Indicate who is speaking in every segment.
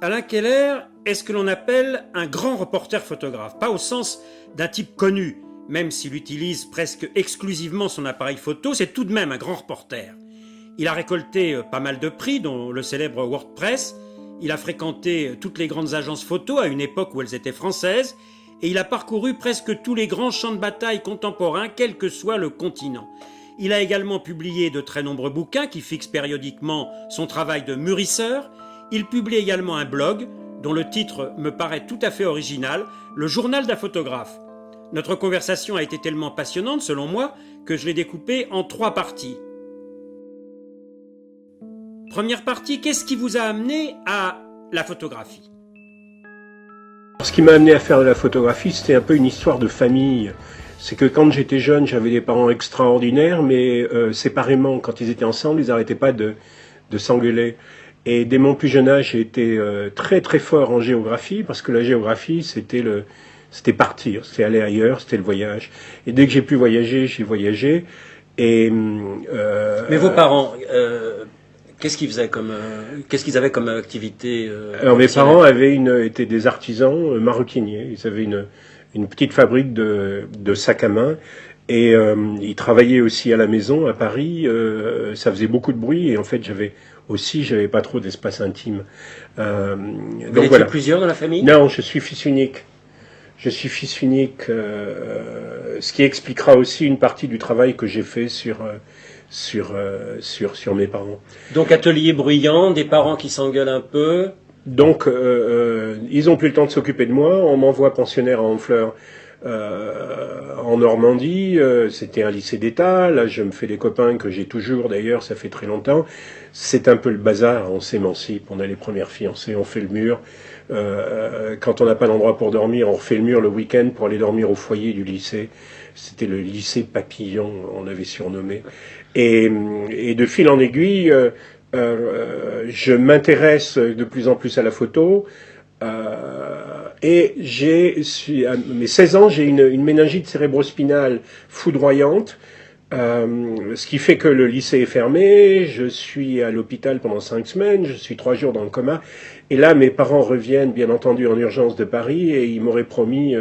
Speaker 1: Alain Keller est ce que l'on appelle un grand reporter photographe, pas au sens d'un type connu, même s'il utilise presque exclusivement son appareil photo, c'est tout de même un grand reporter. Il a récolté pas mal de prix, dont le célèbre WordPress, il a fréquenté toutes les grandes agences photo à une époque où elles étaient françaises, et il a parcouru presque tous les grands champs de bataille contemporains, quel que soit le continent. Il a également publié de très nombreux bouquins qui fixent périodiquement son travail de mûrisseur. Il publie également un blog dont le titre me paraît tout à fait original, Le Journal d'un photographe. Notre conversation a été tellement passionnante, selon moi, que je l'ai découpée en 3 parties. Première partie, qu'est-ce qui vous a amené à la photographie ?
Speaker 2: Ce qui m'a amené à faire de la photographie, c'était un peu une histoire de famille. C'est que quand j'étais jeune, j'avais des parents extraordinaires, mais séparément, quand ils étaient ensemble, ils n'arrêtaient pas de s'engueuler. Et dès mon plus jeune âge, j'ai été très très fort en géographie, parce que la géographie, c'était partir, c'était aller ailleurs, c'était le voyage. Et dès que j'ai pu voyager, j'ai voyagé. Et
Speaker 3: mais vos parents, qu'est-ce qu'ils avaient comme activité
Speaker 2: Alors mes parents étaient des artisans maroquiniers. Ils avaient une petite fabrique de sacs à main. Et ils travaillaient aussi à la maison, à Paris. Ça faisait beaucoup de bruit. Et en fait, j'avais pas trop d'espace intime.
Speaker 3: Vous étiez plusieurs dans la famille ?
Speaker 2: Non, je suis fils unique. Je suis fils unique, ce qui expliquera aussi une partie du travail que j'ai fait sur mes parents.
Speaker 3: Donc atelier bruyant, des parents qui s'engueulent un peu.
Speaker 2: Donc ils ont plus le temps de s'occuper de moi. On m'envoie pensionnaire à Honfleur en Normandie. C'était un lycée d'État. Là, je me fais des copains que j'ai toujours. D'ailleurs, ça fait très longtemps. C'est un peu le bazar. On s'émancipe. On a les premières fiancées. On fait le mur. Quand on n'a pas d'endroit pour dormir, on refait le mur le week-end pour aller dormir au foyer du lycée. C'était le lycée Papillon, on l'avait surnommé. Et de fil en aiguille, je m'intéresse de plus en plus à la photo. Et à mes 16 ans, j'ai une méningite cérébrospinale foudroyante. Ce qui fait que le lycée est fermé, je suis à l'hôpital pendant 5 semaines, je suis 3 jours dans le coma, et là mes parents reviennent bien entendu en urgence de Paris, et ils m'auraient promis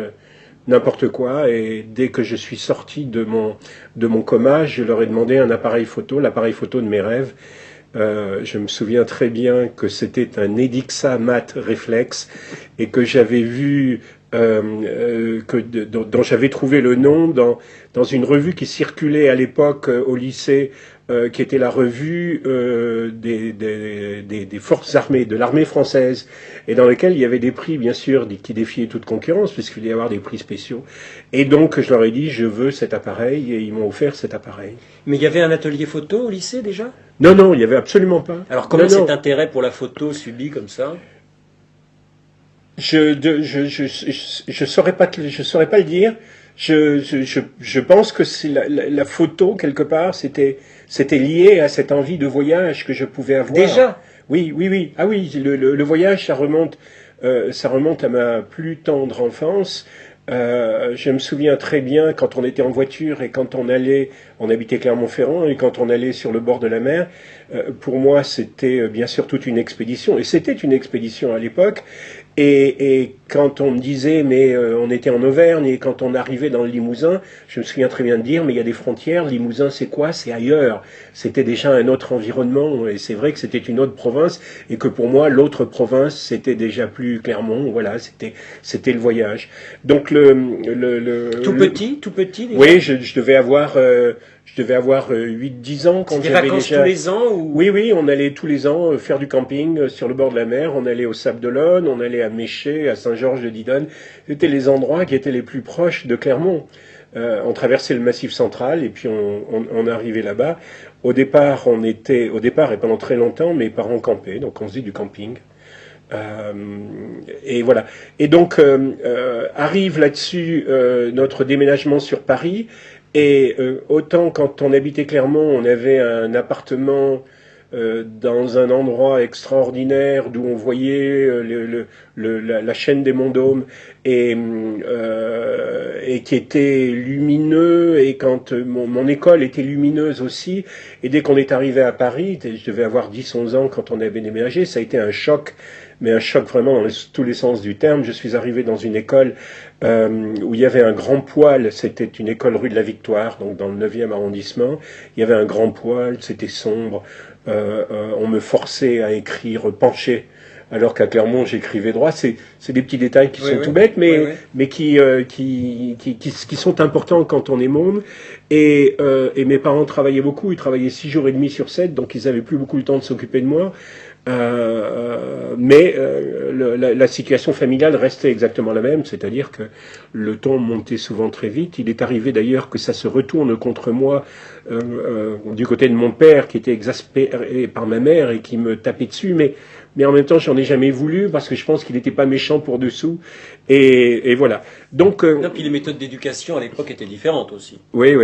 Speaker 2: n'importe quoi, et dès que je suis sorti de mon coma, je leur ai demandé un appareil photo, l'appareil photo de mes rêves. Je me souviens très bien que c'était un Edixa Mat Reflex, et que j'avais vu dont j'avais trouvé le nom dans une revue qui circulait à l'époque au lycée, qui était la revue des forces armées, de l'armée française, et dans laquelle il y avait des prix, bien sûr, qui défiaient toute concurrence, puisqu'il y avoir des prix spéciaux. Et donc, je leur ai dit, je veux cet appareil, et ils m'ont offert cet appareil.
Speaker 3: Mais il y avait un atelier photo au lycée, déjà ?
Speaker 2: Non, il n'y avait absolument pas.
Speaker 3: Alors, comment cet intérêt pour la photo subi comme ça ?
Speaker 2: Je saurais pas le dire. Je pense que c'est la photo quelque part, c'était lié à cette envie de voyage que je pouvais avoir.
Speaker 3: Déjà ?
Speaker 2: Oui. Ah oui, le voyage, ça remonte à ma plus tendre enfance. Je me souviens très bien quand on était en voiture et quand on habitait Clermont-Ferrand, et quand on allait sur le bord de la mer, pour moi c'était bien sûr toute une expédition, et c'était une expédition à l'époque. Et quand on me disait, mais on était en Auvergne, et quand on arrivait dans le Limousin, je me souviens très bien de dire, mais il y a des frontières, le Limousin c'est quoi ? C'est ailleurs. C'était déjà un autre environnement, et c'est vrai que c'était une autre province, et que pour moi, l'autre province, c'était déjà plus Clermont, voilà, c'était le voyage. Donc
Speaker 3: Tout petit déjà ?
Speaker 2: Oui, je devais avoir 8-10 ans quand
Speaker 3: j'avais
Speaker 2: j'avais
Speaker 3: vacances
Speaker 2: déjà...
Speaker 3: tous les ans ou...
Speaker 2: Oui, on allait tous les ans faire du camping sur le bord de la mer, on allait au Sable d'Olonne, on allait à Méché, à Saint-Georges-de-Didonne. C'était les endroits qui étaient les plus proches de Clermont. On traversait le Massif central et puis on arrivait là-bas. Au départ et pendant très longtemps, mes parents campaient, donc on faisait du camping. Et voilà. Et donc arrive là-dessus notre déménagement sur Paris. Et autant quand on habitait Clermont, on avait un appartement dans un endroit extraordinaire d'où on voyait la chaîne des Monts-Dômes, et qui était lumineux, et quand mon école était lumineuse aussi, et dès qu'on est arrivé à Paris, je devais avoir 10-11 ans quand on avait déménagé, ça a été un choc, mais un choc vraiment dans tous les sens du terme. Je suis arrivé dans une école où il y avait un grand poêle, c'était une école rue de la Victoire, donc dans le 9e arrondissement, il y avait un grand poêle, c'était sombre, on me forçait à écrire penché, alors qu'à Clermont j'écrivais droit. C'est des petits détails qui sont tout bêtes, mais qui sont importants quand on est môme. Et mes parents travaillaient beaucoup, ils travaillaient 6 jours et demi sur 7, donc ils avaient plus beaucoup le temps de s'occuper de moi. Mais la situation familiale restait exactement la même, c'est-à-dire que le ton montait souvent très vite. Il est arrivé d'ailleurs que ça se retourne contre moi du côté de mon père, qui était exaspéré par ma mère et qui me tapait dessus, mais en même temps j'en ai jamais voulu, parce que je pense qu'il n'était pas méchant pour dessous, et voilà. Donc
Speaker 3: et puis les méthodes d'éducation à l'époque étaient différentes aussi.
Speaker 2: Oui.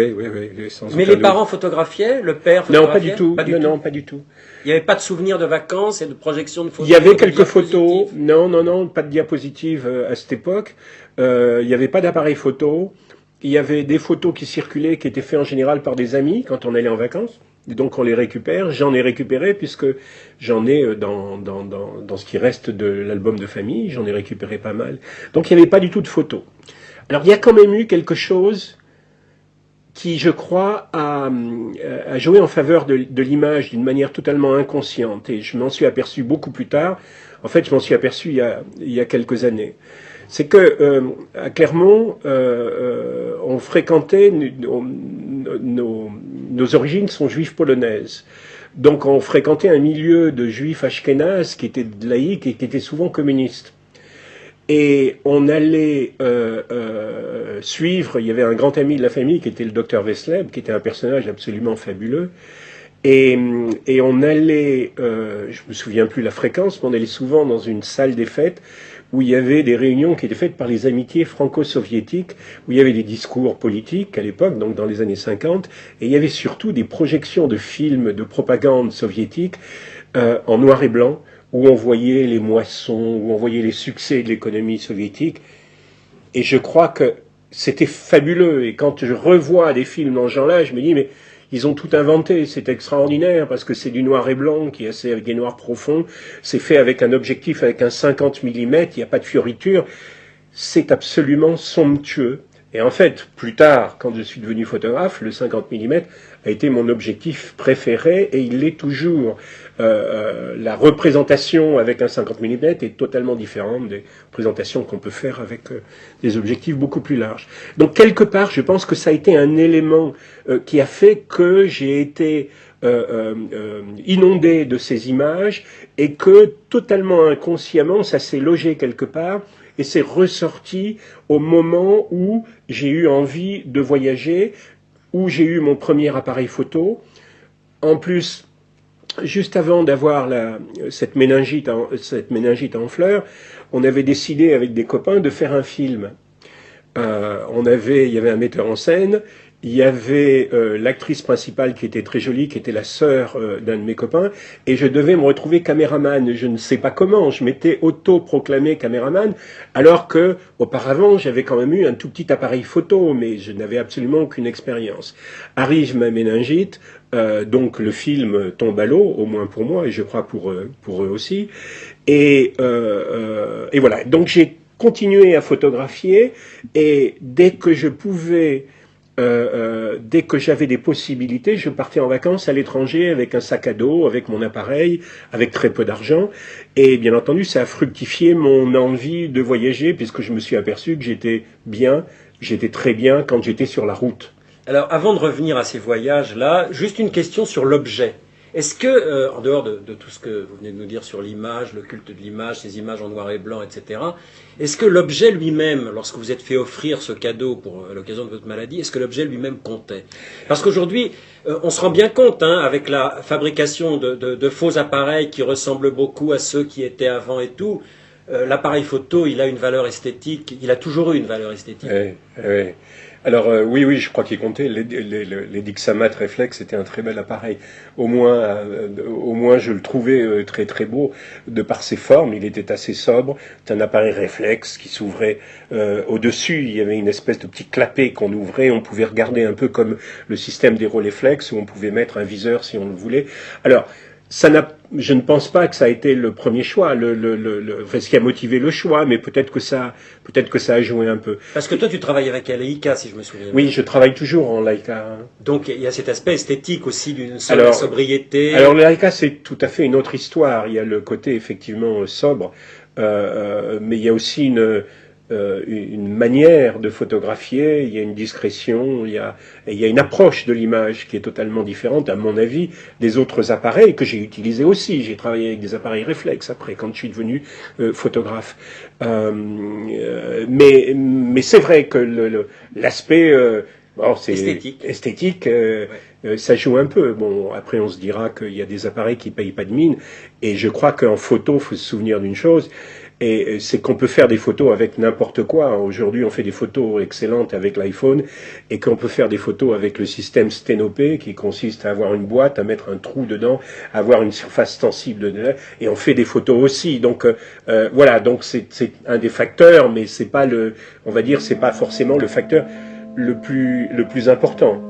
Speaker 3: Mais les parents photographiaient, le père photographiait?
Speaker 2: Non, pas du tout. Non, pas du tout.
Speaker 3: Il n'y avait pas de souvenirs de vacances et de projections de photos?
Speaker 2: Il y avait quelques photos. Non, pas de diapositives à cette époque. Il n'y avait pas d'appareil photo. Il y avait des photos qui circulaient, qui étaient faites en général par des amis quand on allait en vacances. Et donc on les récupère. J'en ai récupéré, puisque j'en ai dans ce qui reste de l'album de famille, j'en ai récupéré pas mal. Donc il n'y avait pas du tout de photos. Alors il y a quand même eu quelque chose qui, je crois, a joué en faveur de l'image d'une manière totalement inconsciente. Et je m'en suis aperçu beaucoup plus tard. En fait, je m'en suis aperçu il y a quelques années. C'est que à Clermont, on fréquentait, nos origines sont juives polonaises. Donc on fréquentait un milieu de juifs ashkénazes qui étaient laïcs et qui étaient souvent communistes. Et on allait suivre, il y avait un grand ami de la famille qui était le docteur Vesleb, qui était un personnage absolument fabuleux. Et on allait, je me souviens plus la fréquence, mais on allait souvent dans une salle des fêtes où il y avait des réunions qui étaient faites par les amitiés franco-soviétiques, où il y avait des discours politiques à l'époque, donc dans les années 50, et il y avait surtout des projections de films de propagande soviétique en noir et blanc, où on voyait les moissons, où on voyait les succès de l'économie soviétique. Et je crois que c'était fabuleux. Et quand je revois des films dans ce genre-là, je me dis, mais ils ont tout inventé, c'est extraordinaire, parce que c'est du noir et blanc, qui est assez avec des noirs profonds, c'est fait avec un objectif, avec un 50 mm, il n'y a pas de fioriture, c'est absolument somptueux. Et en fait, plus tard, quand je suis devenu photographe, le 50 mm a été mon objectif préféré, et il l'est toujours. La représentation avec un 50 mm est totalement différente des présentations qu'on peut faire avec des objectifs beaucoup plus larges. Donc quelque part, je pense que ça a été un élément qui a fait que j'ai été inondé de ces images, et que totalement inconsciemment, ça s'est logé quelque part, et c'est ressorti au moment où j'ai eu envie de voyager, où j'ai eu mon premier appareil photo. En plus, juste avant d'avoir cette méningite à Honfleur, on avait décidé avec des copains de faire un film. Il y avait un metteur en scène, il y avait l'actrice principale qui était très jolie, qui était la sœur d'un de mes copains, et je devais me retrouver caméraman. Je ne sais pas comment, je m'étais auto-proclamé caméraman, alors que auparavant j'avais quand même eu un tout petit appareil photo, mais je n'avais absolument aucune expérience. Arrive ma méningite, donc le film tombe à l'eau, au moins pour moi, et je crois pour eux aussi, et voilà. Donc j'ai continué à photographier, et dès que je pouvais, dès que j'avais des possibilités, je partais en vacances à l'étranger avec un sac à dos, avec mon appareil, avec très peu d'argent. Et bien entendu, ça a fructifié mon envie de voyager, puisque je me suis aperçu que j'étais très bien quand j'étais sur la route.
Speaker 3: Alors, avant de revenir à ces voyages-là, juste une question sur l'objet. Est-ce que, en dehors de tout ce que vous venez de nous dire sur l'image, le culte de l'image, ces images en noir et blanc, etc., est-ce que l'objet lui-même, lorsque vous êtes fait offrir ce cadeau pour l'occasion de votre maladie, est-ce que l'objet lui-même comptait? Parce qu'aujourd'hui, on se rend bien compte, avec la fabrication de faux appareils qui ressemblent beaucoup à ceux qui étaient avant et tout, l'appareil photo, il a une valeur esthétique, il a toujours eu une valeur esthétique.
Speaker 2: Oui. Alors oui, je crois qu'il comptait. Les Dixamat Reflex, c'était un très bel appareil. Au moins, je le trouvais très très beau de par ses formes. Il était assez sobre. C'est un appareil réflexe qui s'ouvrait au-dessus. Il y avait une espèce de petit clapet qu'on ouvrait. On pouvait regarder un peu comme le système des Rolleiflex où on pouvait mettre un viseur si on le voulait. Alors je ne pense pas que ça a été le premier choix, ce qui a motivé le choix, mais peut-être que ça a joué un peu.
Speaker 3: Parce que toi, tu travailles avec la Leica, si je me souviens bien.
Speaker 2: Oui, je travaille toujours en Leica.
Speaker 3: Donc, il y a cet aspect esthétique aussi d'une sobre sobriété.
Speaker 2: Alors, le Leica, c'est tout à fait une autre histoire. Il y a le côté effectivement sobre, mais il y a aussi une manière de photographier, il y a une discrétion, il y a une approche de l'image qui est totalement différente, à mon avis, des autres appareils que j'ai utilisés aussi. J'ai travaillé avec des appareils réflexes après, quand je suis devenu photographe. Mais c'est vrai que l'aspect c'est esthétique ça joue un peu. Bon, après on se dira qu'il y a des appareils qui payent pas de mine, et je crois qu'en photo, faut se souvenir d'une chose, et c'est qu'on peut faire des photos avec n'importe quoi. Aujourd'hui, on fait des photos excellentes avec l'iPhone, et qu'on peut faire des photos avec le système Stenopé, qui consiste à avoir une boîte, à mettre un trou dedans, à avoir une surface sensible dedans, et on fait des photos aussi. Donc voilà, donc c'est un des facteurs, mais c'est pas on va dire, c'est pas forcément le facteur le plus important.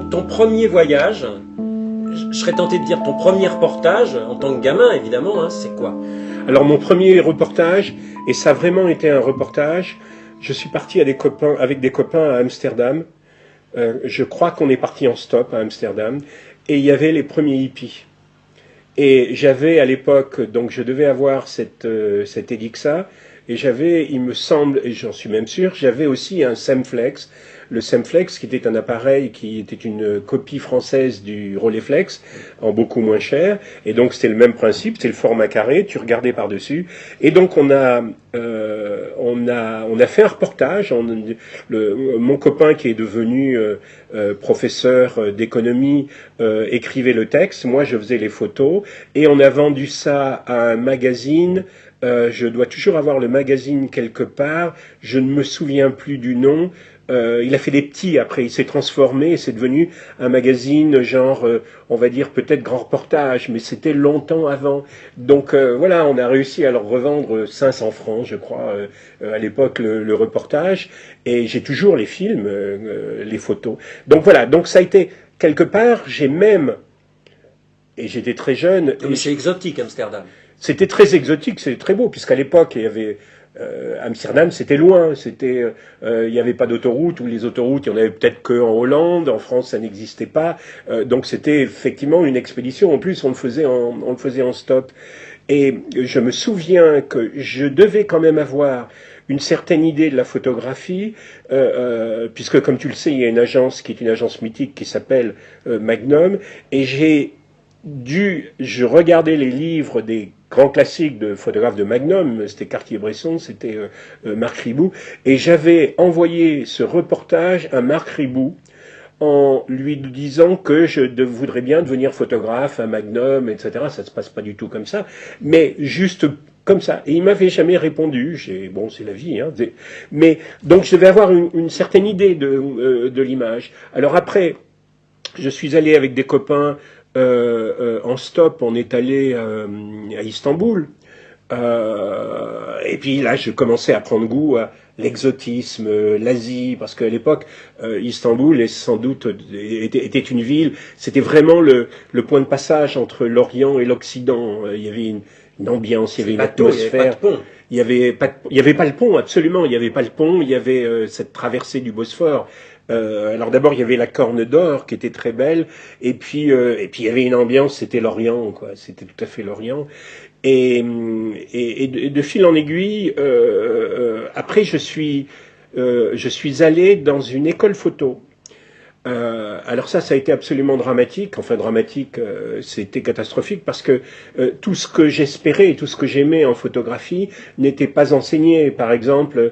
Speaker 3: Ton premier voyage, je serais tenté de dire ton premier reportage, en tant que gamin évidemment, hein, c'est quoi?
Speaker 2: Alors mon premier reportage, et ça a vraiment été un reportage, je suis parti avec des copains à Amsterdam. Je crois qu'on est parti en stop à Amsterdam, et il y avait les premiers hippies. Et j'avais à l'époque, donc je devais avoir cette Elixa, et j'avais, il me semble, et j'en suis même sûr, j'avais aussi un Semflex. Le Semflex, qui était un appareil qui était une copie française du Rolleiflex, en beaucoup moins cher. Et donc c'était le même principe, c'est le format carré, tu regardais par-dessus. Et donc on a fait un reportage. Mon copain qui est devenu professeur d'économie écrivait le texte, moi je faisais les photos, et on a vendu ça à un magazine. Je dois toujours avoir le magazine quelque part, je ne me souviens plus du nom. Il a fait des petits, après il s'est transformé, et c'est devenu un magazine genre, on va dire peut-être grand reportage, mais c'était longtemps avant. Donc voilà, on a réussi à leur revendre 500 francs, je crois, à l'époque le reportage, et j'ai toujours les films, les photos. Donc voilà, donc ça a été quelque part, et j'étais très jeune.
Speaker 3: Mais c'est exotique Amsterdam.
Speaker 2: C'était très exotique, c'était très beau, puisqu'à l'époque il y avait Amsterdam, c'était loin, il n'y avait pas d'autoroute, ou les autoroutes, il y en avait peut-être qu'en Hollande, en France ça n'existait pas, donc c'était effectivement une expédition. En plus on le faisait en stop, et je me souviens que je devais quand même avoir une certaine idée de la photographie, puisque comme tu le sais, il y a une agence qui est une agence mythique qui s'appelle Magnum, et je regardais les livres des grands classiques de photographes de Magnum, c'était Cartier-Bresson, c'était Marc Ribou, et j'avais envoyé ce reportage à Marc Ribou en lui disant que je voudrais bien devenir photographe à Magnum, etc. Ça se passe pas du tout comme ça, mais juste comme ça. Et il m'avait jamais répondu. Bon, c'est la vie, hein. Mais donc je devais avoir une certaine idée de l'image. Alors après, je suis allé avec des copains en stop, on est allé à Istanbul. Et puis là, je commençais à prendre goût à l'exotisme, l'Asie, parce qu'à l'époque, Istanbul était une ville, c'était vraiment le point de passage entre l'Orient et l'Occident. Il y avait une ambiance, il y avait une atmosphère. Il y avait pas le pont, absolument. Il y avait pas le pont. Il y avait cette traversée du Bosphore. Alors d'abord il y avait la Corne d'Or qui était très belle, et puis il y avait une ambiance, c'était l'Orient, quoi. C'était tout à fait l'Orient. Et de fil en aiguille, après je suis allé dans une école photo Alors ça a été absolument dramatique. Enfin dramatique, c'était catastrophique parce que tout ce que j'espérais et tout ce que j'aimais en photographie n'était pas enseigné. Par exemple,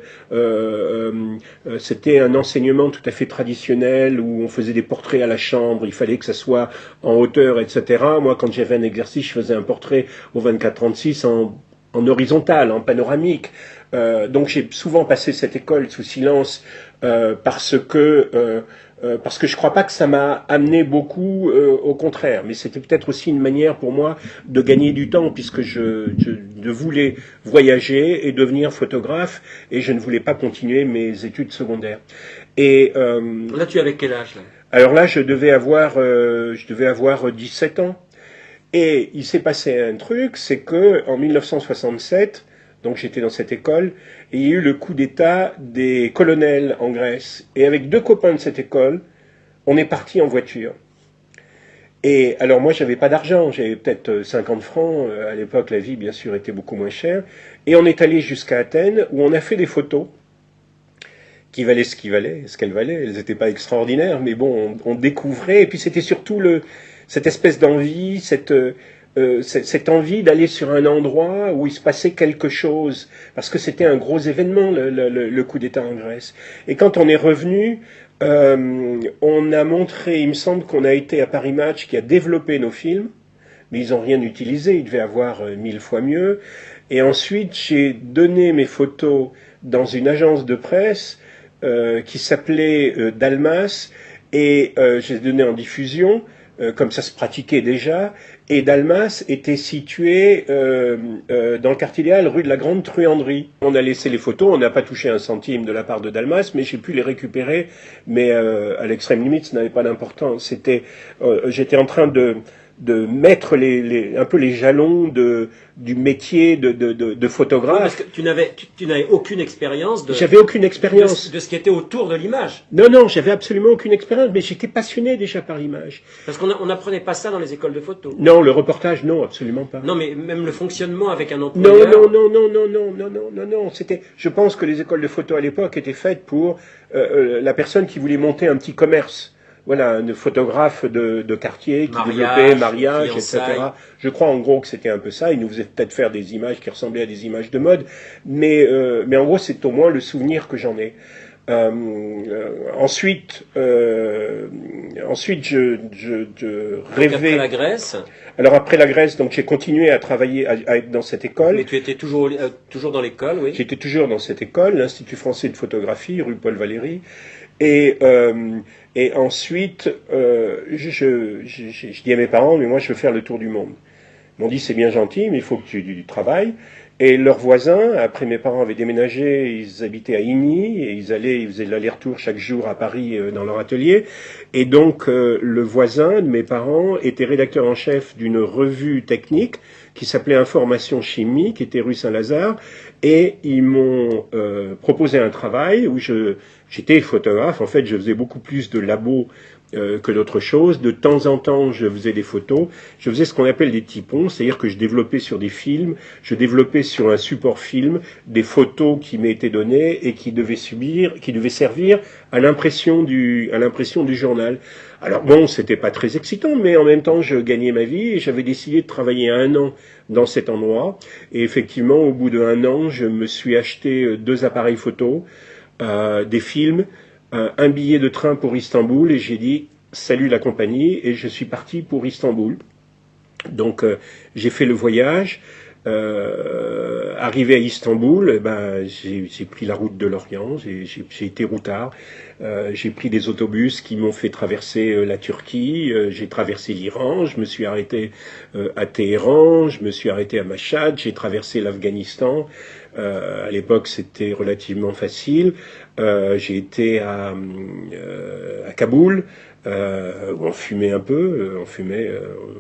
Speaker 2: c'était un enseignement tout à fait traditionnel où on faisait des portraits à la chambre. Il fallait que ça soit en hauteur, etc. Moi, quand j'avais un exercice, je faisais un portrait au 24-36 en horizontal, en panoramique. Donc j'ai souvent passé cette école sous silence parce que je crois pas que ça m'a amené beaucoup, au contraire. Mais c'était peut-être aussi une manière pour moi de gagner du temps, puisque je voulais voyager et devenir photographe, et je ne voulais pas continuer mes études secondaires. Et
Speaker 3: Là, tu avais quel âge là?
Speaker 2: alors là, je devais avoir 17 ans. Et il s'est passé un truc, c'est que en 1967, donc j'étais dans cette école, et il y a eu le coup d'État des colonels en Grèce. Et avec 2 copains de cette école, on est parti en voiture. Et alors moi, j'avais pas d'argent, j'avais peut-être 50 francs. À l'époque, la vie, bien sûr, était beaucoup moins chère. Et on est allé jusqu'à Athènes, où on a fait des photos qui valaient ce qu'elles valaient. Elles n'étaient pas extraordinaires, mais bon, on découvrait. Et puis c'était surtout cette espèce d'envie, cette envie d'aller sur un endroit où il se passait quelque chose, parce que c'était un gros événement, le coup d'État en Grèce. Et quand on est revenu, on a montré, il me semble qu'on a été à Paris Match, qui a développé nos films, mais ils n'ont rien utilisé, ils devaient avoir 1000 fois mieux. Et ensuite, j'ai donné mes photos dans une agence de presse qui s'appelait Dalmas, et j'ai donné en diffusion, comme ça se pratiquait déjà, et Dalmas était situé dans le quartier idéal, rue de la Grande Truanderie. On a laissé les photos, on n'a pas touché un centime de la part de Dalmas, mais j'ai pu les récupérer, mais à l'extrême limite, ça n'avait pas d'importance. J'étais en train de mettre un peu les jalons du métier de photographe.
Speaker 3: Oui, parce que tu n'avais aucune expérience
Speaker 2: J'avais aucune expérience
Speaker 3: de ce qui était autour de l'image.
Speaker 2: Non, j'avais absolument aucune expérience, mais j'étais passionné déjà par l'image.
Speaker 3: Parce qu'on n'apprenait pas ça dans les écoles de photo.
Speaker 2: Non, le reportage, non, absolument pas.
Speaker 3: Non, mais même le fonctionnement avec un employeur.
Speaker 2: Non. Je pense que les écoles de photo à l'époque étaient faites pour la personne qui voulait monter un petit commerce. Voilà, un photographe de quartier qui développait mariage, etc. Je crois en gros que c'était un peu ça. Il nous faisait peut-être faire des images qui ressemblaient à des images de mode, mais en gros c'est au moins le souvenir que j'en ai. Ensuite, je rêvais.
Speaker 3: Après la Grèce.
Speaker 2: Alors après la Grèce, donc j'ai continué à travailler, à être dans cette école.
Speaker 3: Mais tu étais toujours dans l'école, oui.
Speaker 2: J'étais toujours dans cette école, l'Institut français de photographie, rue Paul Valéry. Et ensuite, je dis à mes parents, mais moi je veux faire le tour du monde. Ils m'ont dit, c'est bien gentil, mais il faut que tu travailles. Et leurs voisins, après mes parents avaient déménagé, ils habitaient à Igny, et ils faisaient de l'aller-retour chaque jour à Paris dans leur atelier. Et donc, le voisin de mes parents était rédacteur en chef d'une revue technique qui s'appelait Information Chimie, qui était rue Saint-Lazare. Et ils m'ont proposé un travail où j'étais photographe. En fait, je faisais beaucoup plus de labo que d'autres choses. De temps en temps, je faisais des photos. Je faisais ce qu'on appelle des typons, c'est-à-dire que je développais sur des films, je développais sur un support film des photos qui m'étaient données et qui devaient servir à l'impression du journal. Alors bon, c'était pas très excitant, mais en même temps, je gagnais ma vie et j'avais décidé de travailler 1 an dans cet endroit. Et effectivement, au bout d'1 an, je me suis acheté 2 appareils photo, des films, un billet de train pour Istanbul, et j'ai dit salut la compagnie, et je suis parti pour Istanbul. Donc j'ai fait le voyage. Arrivé à Istanbul, j'ai pris la route de l'Orient, j'ai été routard, j'ai pris des autobus qui m'ont fait traverser la Turquie, j'ai traversé l'Iran, je me suis arrêté à Téhéran, je me suis arrêté à Mashhad, j'ai traversé l'Afghanistan. À l'époque, c'était relativement facile. J'ai été à Kaboul, où on fumait un peu,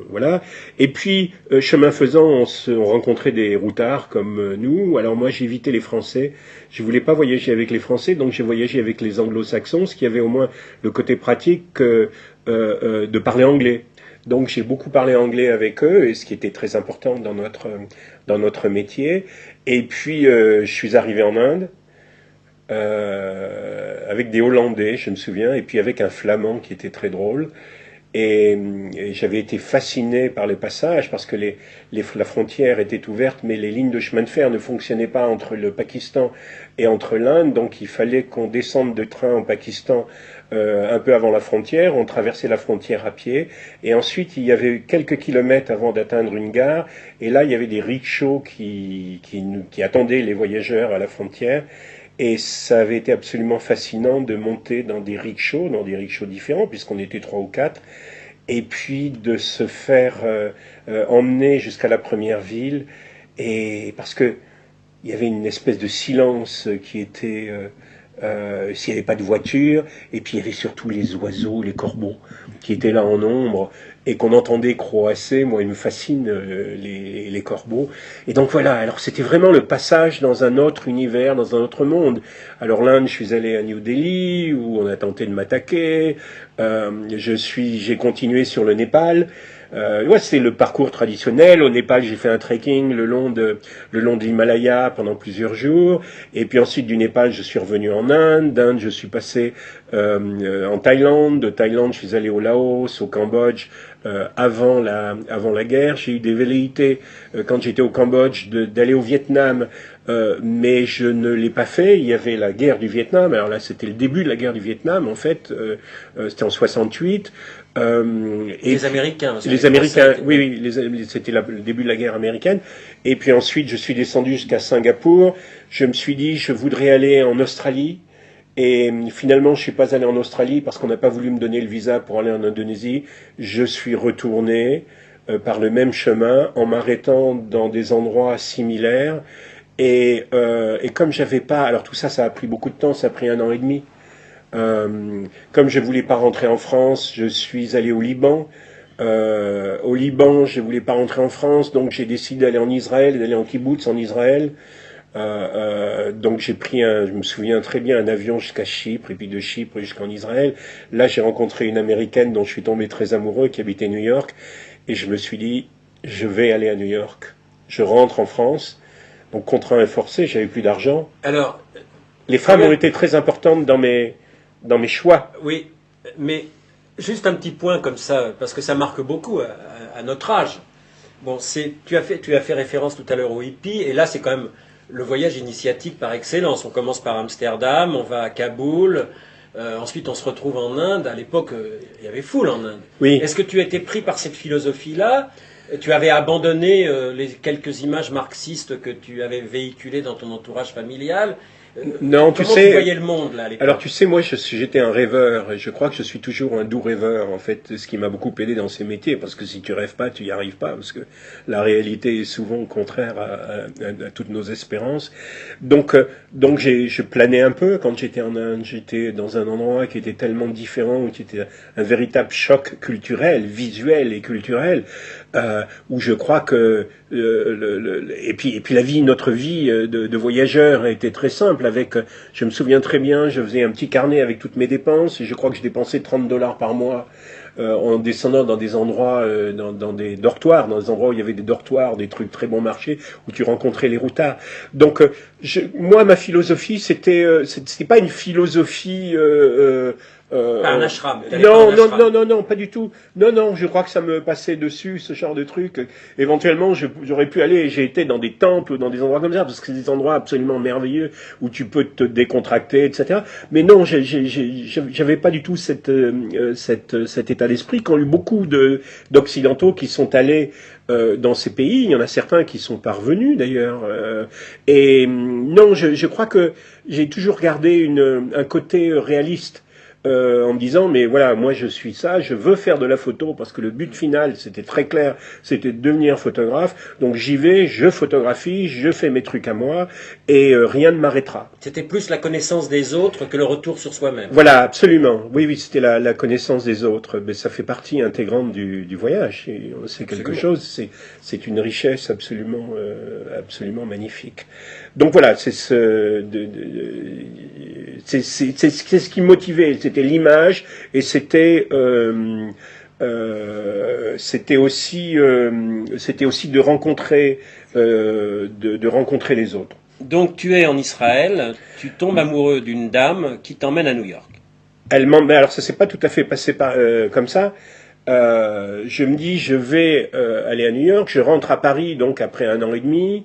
Speaker 2: voilà. Et puis, chemin faisant, on rencontrait des routards comme nous. Alors moi, j'évitais les Français. Je voulais pas voyager avec les Français, donc j'ai voyagé avec les Anglo-Saxons, ce qui avait au moins le côté pratique de parler anglais. Donc j'ai beaucoup parlé anglais avec eux, et ce qui était très important dans notre métier. Et puis je suis arrivé en Inde. avec des Hollandais, je me souviens, et puis avec un Flamand qui était très drôle. Et j'avais été fasciné par les passages parce que la frontière était ouverte, mais les lignes de chemin de fer ne fonctionnaient pas entre le Pakistan et entre l'Inde, donc il fallait qu'on descende de train au Pakistan un peu avant la frontière, on traversait la frontière à pied, et ensuite il y avait quelques kilomètres avant d'atteindre une gare, et là il y avait des rickshaws qui attendaient les voyageurs à la frontière. Et ça avait été absolument fascinant de monter dans des rickshaws différents, puisqu'on était 3 ou 4, et puis de se faire emmener jusqu'à la première ville, et parce que il y avait une espèce de silence qui était s'il n'y avait pas de voiture, et puis il y avait surtout les oiseaux, les corbeaux, qui étaient là en nombre, et qu'on entendait croasser. Moi, il me fascine les corbeaux. Et donc voilà, alors c'était vraiment le passage dans un autre univers, dans un autre monde. Alors l'Inde, je suis allé à New Delhi, où on a tenté de m'attaquer. J'ai continué sur le Népal. Ouais, c'est le parcours traditionnel. Au Népal, j'ai fait un trekking le long de l'Himalaya pendant plusieurs jours. Et puis ensuite, du Népal, je suis revenu en Inde. D'Inde, je suis passé en Thaïlande. De Thaïlande, je suis allé au Laos, au Cambodge, avant la guerre. J'ai eu des velléités, quand j'étais au Cambodge, d'aller au Vietnam. Mais je ne l'ai pas fait. Il y avait la guerre du Vietnam. Alors là, c'était le début de la guerre du Vietnam, en fait. C'était en 68.
Speaker 3: Les Américains.
Speaker 2: Les Américains, oui, c'était le début de la guerre américaine. Et puis ensuite, je suis descendu jusqu'à Singapour. Je me suis dit, je voudrais aller en Australie. Et finalement, je suis pas allé en Australie parce qu'on n'a pas voulu me donner le visa pour aller en Indonésie. Je suis retourné par le même chemin en m'arrêtant dans des endroits similaires. Et comme j'avais pas, alors tout ça, ça a pris beaucoup de temps. Ça a pris 1 an et demi. Comme je voulais pas rentrer en France, je suis allé au Liban. Au Liban, je voulais pas rentrer en France, donc j'ai décidé d'aller en Israël, d'aller en kibbutz en Israël. Donc j'ai pris je me souviens très bien, un avion jusqu'à Chypre, et puis de Chypre jusqu'en Israël. Là, j'ai rencontré une Américaine dont je suis tombé très amoureux, qui habitait New York, et je me suis dit, je vais aller à New York. Je rentre en France, donc contraint et forcé, j'avais plus d'argent.
Speaker 3: Alors,
Speaker 2: les femmes ont été très importantes dans mes choix.
Speaker 3: Oui, mais juste un petit point comme ça, parce que ça marque beaucoup à notre âge. Bon, tu as fait référence tout à l'heure au hippie, et là c'est quand même le voyage initiatique par excellence. On commence par Amsterdam, on va à Kaboul, ensuite on se retrouve en Inde. À l'époque, il y avait foule en Inde.
Speaker 2: Oui.
Speaker 3: Est-ce que tu as été pris par cette philosophie-là ? Tu avais abandonné les quelques images marxistes que tu avais véhiculées dans ton entourage familial ?
Speaker 2: Non,
Speaker 3: Comment tu voyais le monde là à l'époque ?
Speaker 2: Alors tu sais, moi j'étais un rêveur, et je crois que je suis toujours un doux rêveur, en fait, ce qui m'a beaucoup aidé dans ces métiers, parce que si tu rêves pas, tu y arrives pas, parce que la réalité est souvent contraire à toutes nos espérances. Donc je planais un peu quand j'étais en Inde. J'étais dans un endroit qui était tellement différent, qui était un véritable choc culturel, visuel et culturel, où je crois que et puis la vie, notre vie de voyageur était très simple. Je me souviens très bien, je faisais un petit carnet avec toutes mes dépenses, et je crois que je dépensais $30 par mois en descendant dans des endroits, dans des dortoirs, dans des endroits où il y avait des dortoirs, des trucs très bon marché, où tu rencontrais les routards. Donc moi, ma philosophie, c'était pas une philosophie
Speaker 3: Pas un ashram.
Speaker 2: Non, pas du tout. Non, je crois que ça me passait dessus, ce genre de truc. Éventuellement, j'aurais pu aller, j'ai été dans des temples, dans des endroits comme ça, parce que c'est des endroits absolument merveilleux, où tu peux te décontracter, etc. Mais non, j'avais pas du tout cet état d'esprit, qu'ont eu beaucoup d'Occidentaux qui sont allés dans ces pays. Il y en a certains qui sont parvenus, d'ailleurs. Non, je crois que j'ai toujours gardé un côté réaliste. En me disant, mais voilà, moi je suis ça, je veux faire de la photo, parce que le but final, c'était très clair, c'était de devenir photographe. Donc j'y vais, je photographie, je fais mes trucs à moi, et rien ne m'arrêtera.
Speaker 3: C'était plus la connaissance des autres que le retour sur soi-même.
Speaker 2: Voilà, absolument. Oui, c'était la connaissance des autres. Mais ça fait partie intégrante du voyage. C'est quelque chose, c'est une richesse absolument magnifique. Donc voilà, c'est ce qui me motivait. C'était l'image, et c'était aussi de rencontrer les autres.
Speaker 3: Donc tu es en Israël, tu tombes amoureux d'une dame qui t'emmène à New York.
Speaker 2: Mais alors ça s'est pas tout à fait passé comme ça. Je me dis, je vais aller à New York. Je rentre à Paris, donc après 1 an et demi.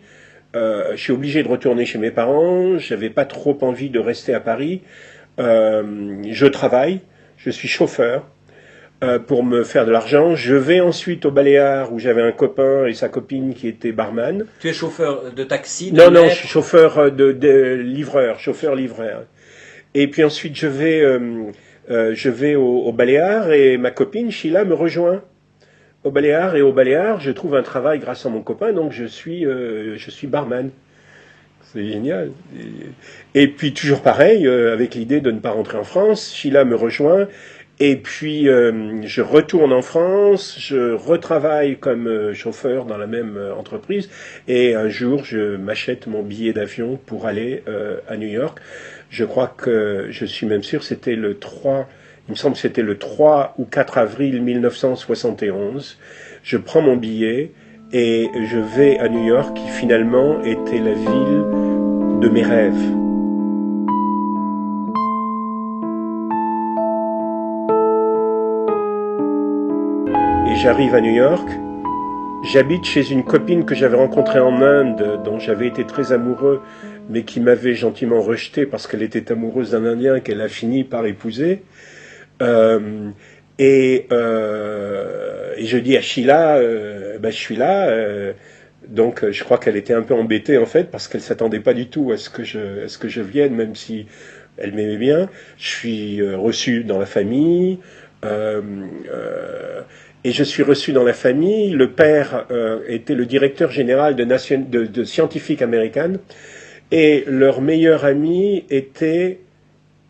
Speaker 2: Je suis obligé de retourner chez mes parents. J'avais pas trop envie de rester à Paris. Je travaille. Je suis chauffeur pour me faire de l'argent. Je vais ensuite au Baléares où j'avais un copain et sa copine qui était barman.
Speaker 3: Tu es chauffeur de taxi, de
Speaker 2: Non,
Speaker 3: metro?
Speaker 2: je suis chauffeur de livreur, chauffeur-livreur. Et puis ensuite, je vais au Baléares et ma copine Sheila me rejoint au Baléares. Et au Baléares, je trouve un travail grâce à mon copain, donc je suis barman. C'est génial. Et puis toujours pareil, avec l'idée de ne pas rentrer en France, Sheila me rejoint. Et puis je retourne en France, je retravaille comme chauffeur dans la même entreprise. Et un jour, je m'achète mon billet d'avion pour aller à New York. Je crois que, je suis même sûr, c'était le 3, il me semble que c'était le 3 ou 4 avril 1971. Je prends mon billet et je vais à New York, qui finalement était la ville de mes rêves. Et j'arrive à New York. J'habite chez une copine que j'avais rencontrée en Inde, dont j'avais été très amoureux, mais qui m'avait gentiment rejeté parce qu'elle était amoureuse d'un Indien qu'elle a fini par épouser. Et je dis à Sheila, je suis là. Donc je crois qu'elle était un peu embêtée en fait parce qu'elle s'attendait pas du tout à ce que je vienne, même si elle m'aimait bien. Je suis reçu dans la famille. Et je suis reçu dans la famille. Le père était le directeur général de Scientific American. Et leur meilleur ami était...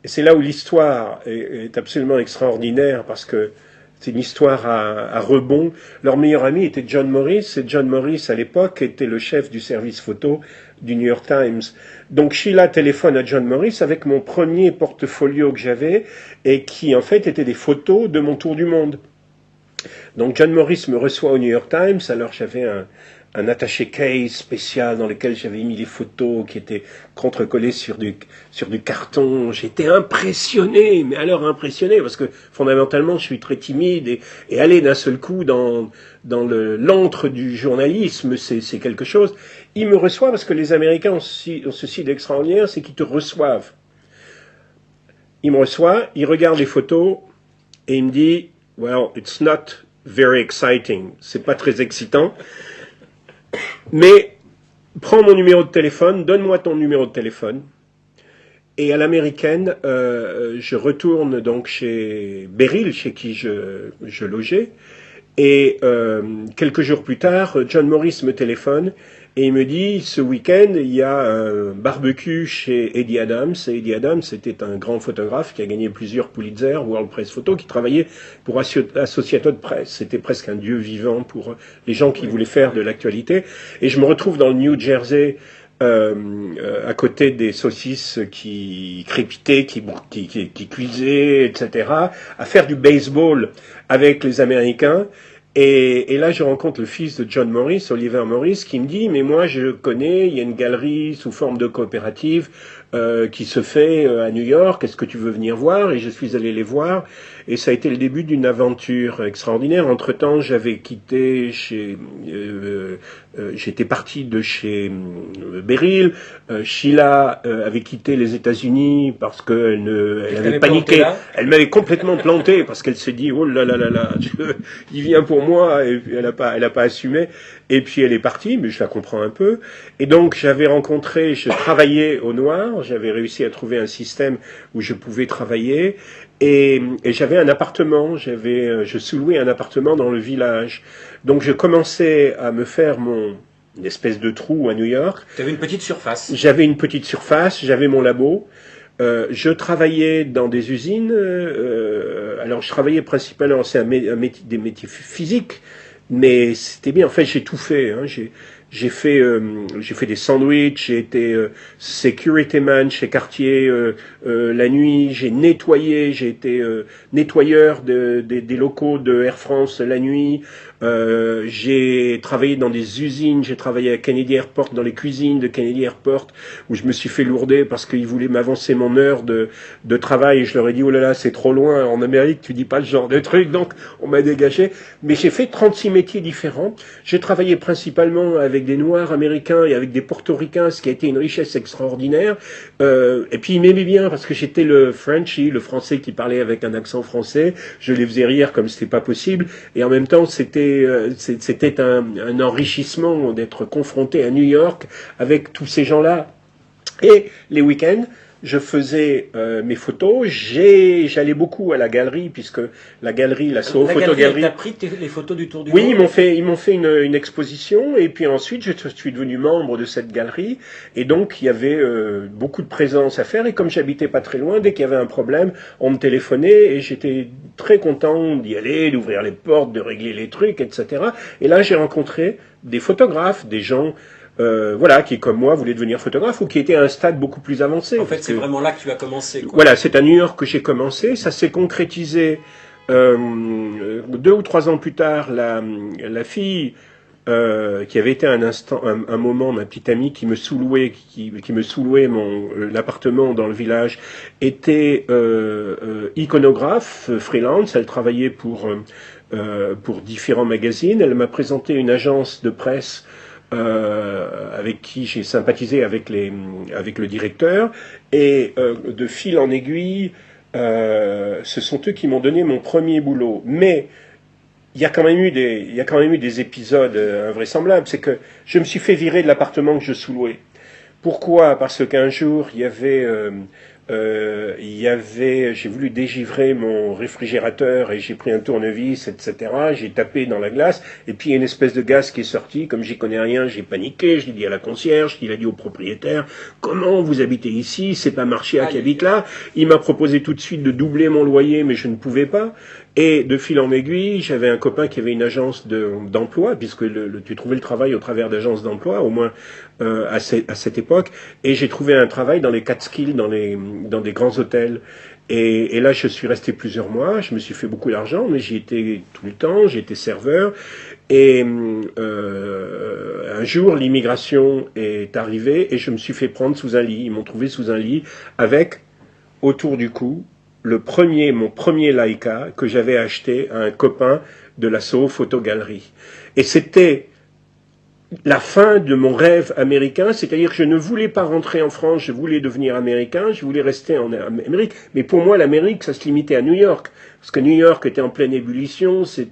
Speaker 2: Et c'est là où l'histoire est absolument extraordinaire, parce que c'est une histoire à rebond. Leur meilleur ami était John Morris, et John Morris, à l'époque, était le chef du service photo du New York Times. Donc Sheila téléphone à John Morris avec mon premier portfolio que j'avais, et qui en fait était des photos de mon tour du monde. Donc John Morris me reçoit au New York Times, alors j'avais un attaché case spécial dans lequel j'avais mis les photos qui étaient contre-collées sur du carton. J'étais impressionné, mais alors impressionné, parce que fondamentalement je suis très timide, et aller d'un seul coup dans l'antre du journalisme, c'est quelque chose. Il me reçoit parce que les Américains ont ceci d'extraordinaire, c'est qu'ils te reçoivent. Il me reçoit, il regarde les photos, et il me dit, well, it's not very exciting. C'est pas très excitant. Mais prends mon numéro de téléphone, donne-moi ton numéro de téléphone. Et à l'américaine, je retourne donc chez Beryl, chez qui je logeais. Et quelques jours plus tard, John Morris me téléphone et il me dit, ce week-end, il y a un barbecue chez Eddie Adams. Et Eddie Adams était un grand photographe qui a gagné plusieurs Pulitzer, World Press Photo, qui travaillait pour Associated Press. C'était presque un dieu vivant pour les gens qui voulaient faire de l'actualité. Et je me retrouve dans le New Jersey, à côté des saucisses qui crépitaient, qui cuisaient, etc., à faire du baseball avec les Américains. Et là, je rencontre le fils de John Morris, Oliver Morris, qui me dit, mais moi, je connais, il y a une galerie sous forme de coopérative qui se fait à New York, est-ce que tu veux venir voir? Et je suis allé les voir, et ça a été le début d'une aventure extraordinaire. Entre-temps, j'avais quitté j'étais parti de chez Beryl. Sheila avait quitté les États-Unis parce qu'elle avait paniqué. Elle m'avait complètement planté parce qu'elle s'est dit, oh là là là là, il vient pour moi, et elle a pas assumé. Et puis elle est partie, mais je la comprends un peu. Et donc je travaillais au noir, j'avais réussi à trouver un système où je pouvais travailler, et j'avais un appartement, je sous-louais un appartement dans le village. Donc je commençais à me faire une espèce de trou à New York.
Speaker 3: Tu avais une petite surface.
Speaker 2: J'avais une petite surface, j'avais mon labo. Je travaillais dans des usines. Alors je travaillais principalement, c'est des métiers physiques, mais c'était bien. En fait, j'ai tout fait. Hein. J'ai fait des sandwichs, j'ai été security man chez Cartier la nuit, j'ai été nettoyeur des locaux de Air France la nuit, J'ai travaillé dans des usines, j'ai travaillé à Kennedy Airport, dans les cuisines de Kennedy Airport, où je me suis fait lourder parce qu'ils voulaient m'avancer mon heure de travail. Et je leur ai dit, oh là là, c'est trop loin, en Amérique, tu dis pas ce genre de truc, donc on m'a dégagé. Mais j'ai fait 36 métiers différents. J'ai travaillé principalement avec des Noirs américains et avec des Portoricains, ce qui a été une richesse extraordinaire. Et puis ils m'aimaient bien parce que j'étais le Frenchie, le français qui parlait avec un accent français. Je les faisais rire comme c'était pas possible. Et en même temps, c'était un enrichissement d'être confronté à New York avec tous ces gens-là. Et les week-ends, je faisais mes photos. J'allais beaucoup à la galerie, puisque la galerie, la Soho Photogalerie.
Speaker 3: Tu as pris les photos du tour du
Speaker 2: Oui,
Speaker 3: monde.
Speaker 2: ils m'ont fait une exposition, et puis ensuite je suis devenu membre de cette galerie, et donc il y avait beaucoup de présence à faire, et comme j'habitais pas très loin, dès qu'il y avait un problème, on me téléphonait, et j'étais très content d'y aller, d'ouvrir les portes, de régler les trucs, etc. Et là j'ai rencontré des photographes, des gens voilà, qui comme moi voulaient devenir photographe ou qui étaient à un stade beaucoup plus avancé.
Speaker 3: En fait, c'est vraiment là que tu as commencé, quoi.
Speaker 2: Voilà, c'est à New York que j'ai commencé. Ça s'est concrétisé 2 ou 3 ans plus tard. La fille qui avait été un moment ma petite amie qui me sous-louait, qui me sous-louait l'appartement dans le village, était iconographe, freelance. Elle travaillait pour différents magazines. Elle m'a présenté une agence de presse avec qui j'ai sympathisé avec le directeur, et de fil en aiguille, ce sont eux qui m'ont donné mon premier boulot. Mais il y a quand même eu des épisodes invraisemblables. C'est que je me suis fait virer de l'appartement que je sous-louais. Pourquoi? Parce qu'un jour, j'ai voulu dégivrer mon réfrigérateur et j'ai pris un tournevis, etc. J'ai tapé dans la glace et puis il y a une espèce de gaz qui est sorti. Comme j'y connais rien, j'ai paniqué. Je l'ai dit à la concierge, il a dit au propriétaire, comment vous habitez ici? C'est pas Marchia qui habite là. Il m'a proposé tout de suite de doubler mon loyer, mais je ne pouvais pas. Et de fil en aiguille, j'avais un copain qui avait une agence d'emploi, puisque tu trouvais le travail au travers d'agences d'emploi, au moins à cette époque. Et j'ai trouvé un travail dans les Catskills, dans des grands hôtels. Et là, je suis resté plusieurs mois. Je me suis fait beaucoup d'argent, mais j'y étais tout le temps. J'étais serveur. Et un jour, l'immigration est arrivée et je me suis fait prendre sous un lit. Ils m'ont trouvé sous un lit avec, autour du cou, mon premier Leica que j'avais acheté à un copain de la Soho Photogalerie. Et c'était la fin de mon rêve américain, c'est-à-dire que je ne voulais pas rentrer en France, je voulais devenir américain, je voulais rester en Amérique, mais pour moi l'Amérique ça se limitait à New York, parce que New York était en pleine ébullition, ça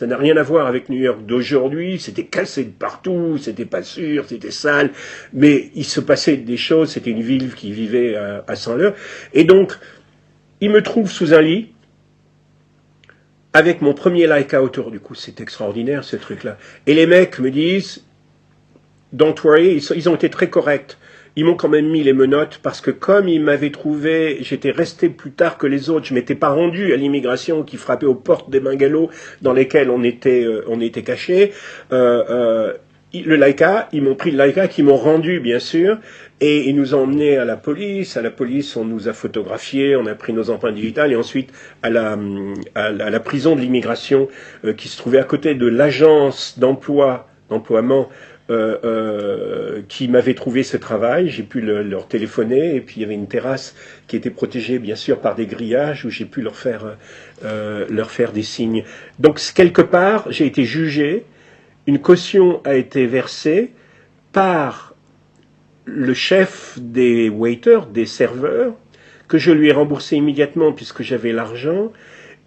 Speaker 2: n'a rien à voir avec New York d'aujourd'hui, c'était cassé de partout, c'était pas sûr, c'était sale, mais il se passait des choses, c'était une ville qui vivait à 100 l'heure, et donc il me trouve sous un lit, avec mon premier Leica autour du cou. C'est extraordinaire, ce truc-là. Et les mecs me disent, don't worry, ils ont été très corrects. Ils m'ont quand même mis les menottes, parce que comme ils m'avaient trouvé, j'étais resté plus tard que les autres, je m'étais pas rendu à l'immigration qui frappait aux portes des bungalows dans lesquels on était cachés. Le Leica, ils m'ont pris le Leica, qu'ils m'ont rendu, bien sûr, et ils nous ont emmenés à la police. À la police, on nous a photographiés, on a pris nos empreintes digitales, et ensuite à la prison de l'immigration, qui se trouvait à côté de l'agence d'emploiement, qui m'avait trouvé ce travail. J'ai pu leur téléphoner, et puis il y avait une terrasse qui était protégée, bien sûr, par des grillages, où j'ai pu leur faire des signes. Donc, quelque part, j'ai été jugé. Une caution a été versée par le chef des waiters, des serveurs, que je lui ai remboursé immédiatement puisque j'avais l'argent,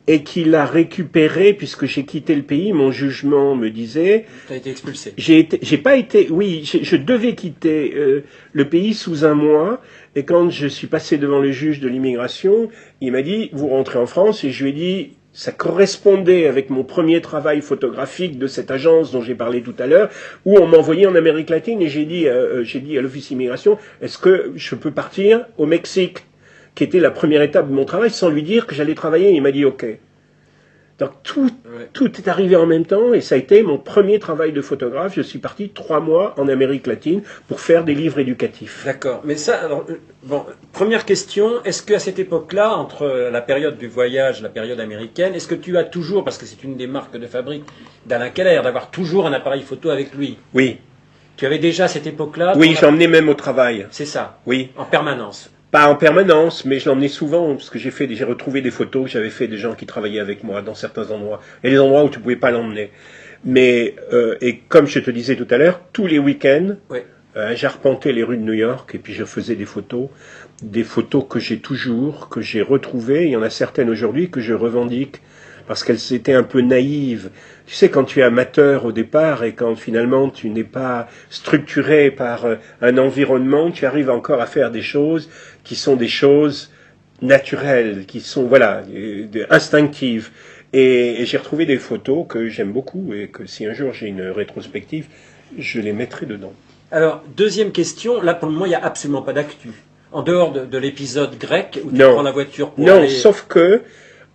Speaker 2: et qu'il a récupéré puisque j'ai quitté le pays. Mon jugement me disait...
Speaker 3: Tu as été expulsé.
Speaker 2: Je devais quitter le pays sous un mois, et quand je suis passé devant le juge de l'immigration, il m'a dit, vous rentrez en France, et je lui ai dit... Ça correspondait avec mon premier travail photographique de cette agence dont j'ai parlé tout à l'heure, où on m'envoyait en Amérique latine, et j'ai dit à l'office immigration, est-ce que je peux partir au Mexique, qui était la première étape de mon travail, sans lui dire que j'allais travailler. Il m'a dit OK. Donc tout est arrivé en même temps et ça a été mon premier travail de photographe. Je suis parti 3 mois en Amérique latine pour faire des livres éducatifs.
Speaker 3: D'accord. Mais ça, alors, bon, première question, est-ce qu'à cette époque-là, entre la période du voyage, la période américaine, est-ce que tu as toujours, parce que c'est une des marques de fabrique d'Alain Keller, d'avoir toujours un appareil photo avec lui?
Speaker 2: Oui.
Speaker 3: Tu avais déjà à cette époque-là?
Speaker 2: Oui, j'emmenais même au travail.
Speaker 3: C'est ça?
Speaker 2: Oui.
Speaker 3: En permanence?
Speaker 2: Pas en permanence, mais je l'emmenais souvent, parce que j'ai retrouvé des photos que j'avais fait des gens qui travaillaient avec moi dans certains endroits. Et des endroits où tu pouvais pas l'emmener. Mais, et comme je te disais tout à l'heure, tous les week-ends,
Speaker 3: Oui.
Speaker 2: j'arpentais les rues de New York, et puis je faisais des photos que j'ai toujours, que j'ai retrouvées. Il y en a certaines aujourd'hui que je revendique, parce qu'elles étaient un peu naïves. Tu sais, quand tu es amateur au départ et quand finalement tu n'es pas structuré par un environnement, tu arrives encore à faire des choses qui sont des choses naturelles, qui sont, voilà, instinctives. Et j'ai retrouvé des photos que j'aime beaucoup et que si un jour j'ai une rétrospective, je les mettrai dedans.
Speaker 3: Alors, deuxième question, là pour le moment il n'y a absolument pas d'actu. En dehors de l'épisode grec où tu
Speaker 2: Non.
Speaker 3: prends la voiture pour
Speaker 2: Non,
Speaker 3: aller...
Speaker 2: sauf que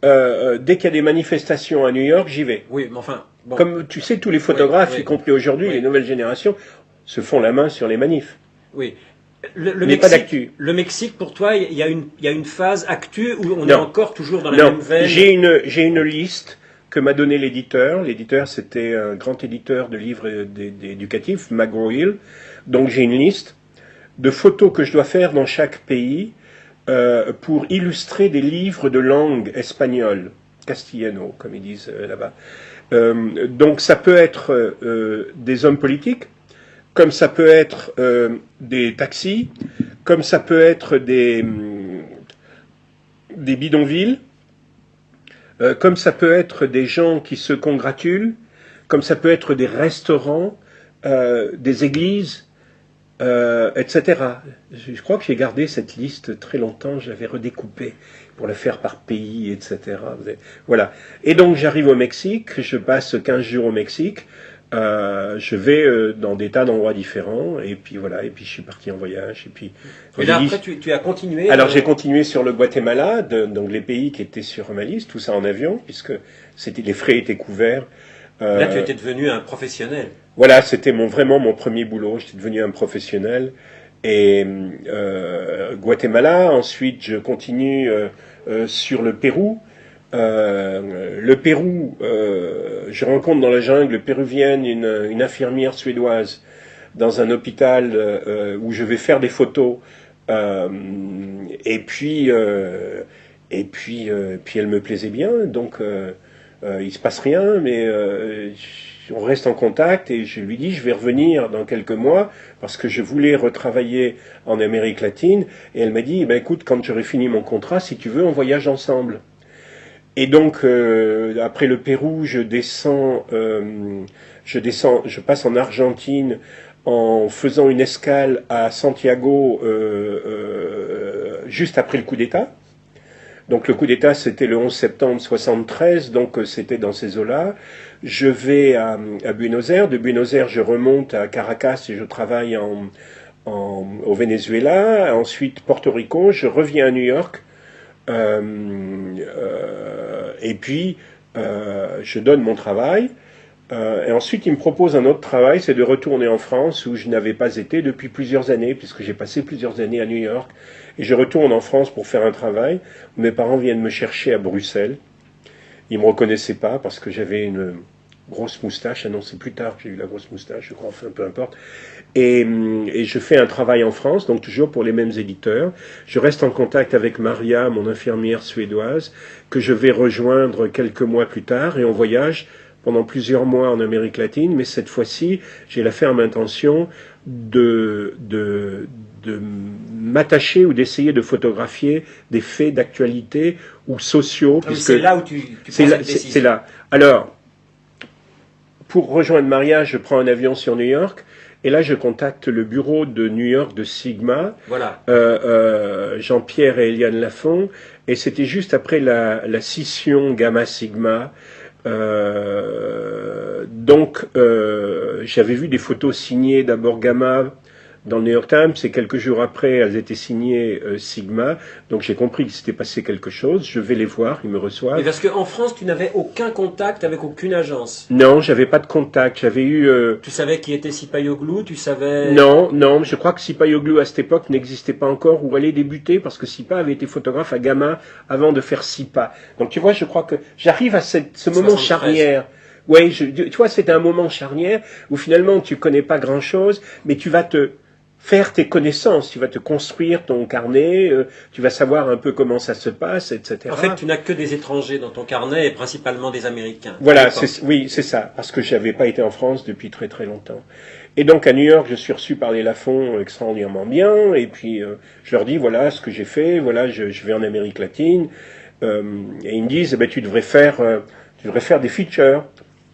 Speaker 2: dès qu'il y a des manifestations à New York, j'y vais.
Speaker 3: Oui, mais enfin... Bon.
Speaker 2: Comme tu sais, tous les photographes,
Speaker 3: Oui, oui.
Speaker 2: y compris aujourd'hui,
Speaker 3: Oui.
Speaker 2: les nouvelles générations, se font la main sur les manifs.
Speaker 3: Oui.
Speaker 2: Mais pas d'actu.
Speaker 3: Le Mexique, pour toi, il y a une phase actu où on est
Speaker 2: Non.
Speaker 3: encore toujours dans la
Speaker 2: Non,
Speaker 3: même veine.
Speaker 2: j'ai une liste que m'a donnée l'éditeur. L'éditeur, c'était un grand éditeur de livres éducatifs, McGraw-Hill. Donc j'ai une liste de photos que je dois faire dans chaque pays pour illustrer des livres de langue espagnole, castellano, comme ils disent là-bas. Donc ça peut être des hommes politiques, comme ça peut être des taxis, comme ça peut être des bidonvilles, comme ça peut être des gens qui se congratulent, comme ça peut être des restaurants, des églises, etc. Je crois que j'ai gardé cette liste très longtemps, j'avais redécoupé pour la faire par pays, etc. Voilà. Et donc j'arrive au Mexique, je passe 15 jours au Mexique, je vais dans des tas d'endroits différents, et puis voilà, et puis je suis parti en voyage. Et puis,
Speaker 3: Et là, après, tu as continué.
Speaker 2: alors j'ai continué sur le Guatemala, donc les pays qui étaient sur ma liste, tout ça en avion, puisque les frais étaient couverts.
Speaker 3: Là, tu étais devenu un professionnel.
Speaker 2: Voilà, c'était vraiment mon premier boulot. J'étais devenu un professionnel. Et Guatemala, ensuite je continue sur le Pérou. Le Pérou, je rencontre dans la jungle péruvienne une infirmière suédoise dans un hôpital où je vais faire des photos. Et puis elle me plaisait bien, donc il se passe rien, mais on reste en contact et je lui dis je vais revenir dans quelques mois parce que je voulais retravailler en Amérique latine. Et elle m'a dit eh ben, écoute, quand j'aurai fini mon contrat, si tu veux, on voyage ensemble. Et donc après le Pérou, je passe en Argentine en faisant une escale à Santiago juste après le coup d'État. Donc le coup d'État, c'était le 11 septembre 73, donc c'était dans ces eaux-là. Je vais à Buenos Aires. De Buenos Aires, je remonte à Caracas et je travaille au Venezuela. Ensuite, Porto Rico. Je reviens à New York. Et puis, je donne mon travail. Et ensuite, il me propose un autre travail, c'est de retourner en France, où je n'avais pas été depuis plusieurs années, puisque j'ai passé plusieurs années à New York. Et je retourne en France pour faire un travail. Mes parents viennent me chercher à Bruxelles. Ils ne me reconnaissaient pas, parce que j'avais une grosse moustache. Ah non, c'est plus tard que j'ai eu la grosse moustache, je crois, enfin, peu importe. Et je fais un travail en France, donc toujours pour les mêmes éditeurs. Je reste en contact avec Maria, mon infirmière suédoise, que je vais rejoindre quelques mois plus tard, et on voyage pendant plusieurs mois en Amérique latine, mais cette fois-ci, j'ai la ferme intention de m'attacher ou d'essayer de photographier des faits d'actualité ou sociaux.
Speaker 3: C'est là où tu prends cette décision.
Speaker 2: C'est là. Alors, pour rejoindre Maria, je prends un avion sur New York, et là je contacte le bureau de New York de Sigma,
Speaker 3: voilà.
Speaker 2: Jean-Pierre et Eliane Lafont, et c'était juste après la scission Gamma-Sigma. Donc j'avais vu des photos signées d'abord Gamma, dans le New York Times, et quelques jours après, elles étaient signées Sigma. Donc j'ai compris qu'il s'était passé quelque chose. Je vais les voir, ils me reçoivent.
Speaker 3: Et parce qu'en France, tu n'avais aucun contact avec aucune agence.
Speaker 2: Non, j'avais pas de contact. J'avais eu.
Speaker 3: Tu savais qui était Sipayoglu, tu savais.
Speaker 2: Non, je crois que Sipayoglu à cette époque n'existait pas encore ou allait débuter parce que Sipa avait été photographe à Gamma avant de faire Sipa. Donc tu vois, je crois que j'arrive à ce moment
Speaker 3: 73.
Speaker 2: charnière. Oui, tu vois, c'est un moment charnière où finalement tu connais pas grand-chose, mais tu vas te faire tes connaissances, tu vas te construire ton carnet, tu vas savoir un peu comment ça se passe, etc.
Speaker 3: En fait, tu n'as que des étrangers dans ton carnet et principalement des Américains.
Speaker 2: Voilà, oui, c'est ça, parce que j'avais pas été en France depuis très très longtemps. Et donc à New York, je suis reçu par les Lafont extraordinairement bien, et puis je leur dis voilà ce que j'ai fait, voilà, je vais en Amérique latine, et ils me disent eh ben, tu devrais faire des features.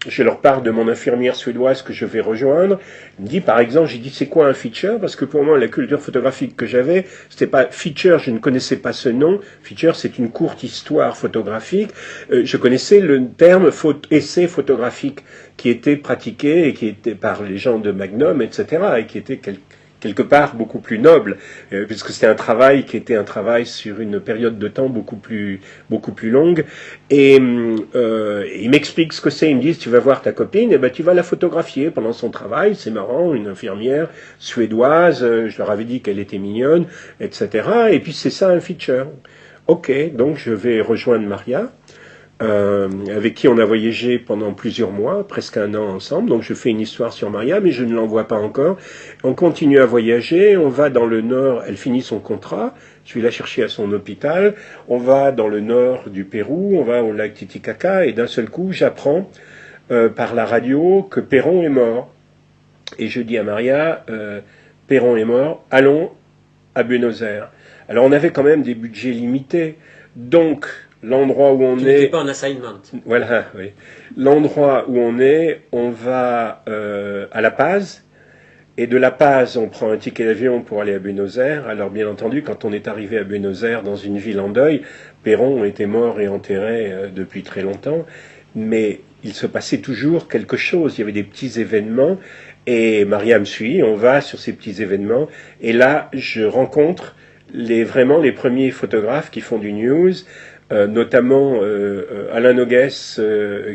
Speaker 2: Je leur parle de mon infirmière suédoise que je vais rejoindre. Il me dit, par exemple, j'ai dit, c'est quoi un feature? Parce que pour moi, la culture photographique que j'avais, c'était pas feature, je ne connaissais pas ce nom. Feature, c'est une courte histoire photographique. Je connaissais le terme essai photographique qui était pratiqué et qui était par les gens de Magnum, etc., et qui était quelque part beaucoup plus noble, puisque c'était un travail qui était un travail sur une période de temps beaucoup plus longue. Et il m'explique ce que c'est. Il me dit, tu vas voir ta copine, et ben tu vas la photographier pendant son travail. C'est marrant, une infirmière suédoise. Je leur avais dit qu'elle était mignonne, etc. Et puis c'est ça un feature. Ok, donc je vais rejoindre Maria. Avec qui on a voyagé pendant plusieurs mois, presque un an ensemble. Donc je fais une histoire sur Maria, mais je ne l'envoie pas encore. On continue à voyager, on va dans le nord, elle finit son contrat, je vais la chercher à son hôpital, on va dans le nord du Pérou, on va au lac Titicaca, et d'un seul coup, j'apprends par la radio que Perron est mort. Et je dis à Maria, Perron est mort, allons à Buenos Aires. Alors on avait quand même des budgets limités, donc l'endroit où on
Speaker 3: Tu
Speaker 2: est...
Speaker 3: n'étais pas en assignment.
Speaker 2: Voilà, oui. L'endroit où on va à La Paz, et de La Paz, on prend un ticket d'avion pour aller à Buenos Aires. Alors, bien entendu, quand on est arrivé à Buenos Aires, dans une ville en deuil, Perron était mort et enterré depuis très longtemps, mais il se passait toujours quelque chose. Il y avait des petits événements, et Maria me suit, on va sur ces petits événements, et là, je rencontre vraiment les premiers photographes qui font du news, notamment Alain Noguès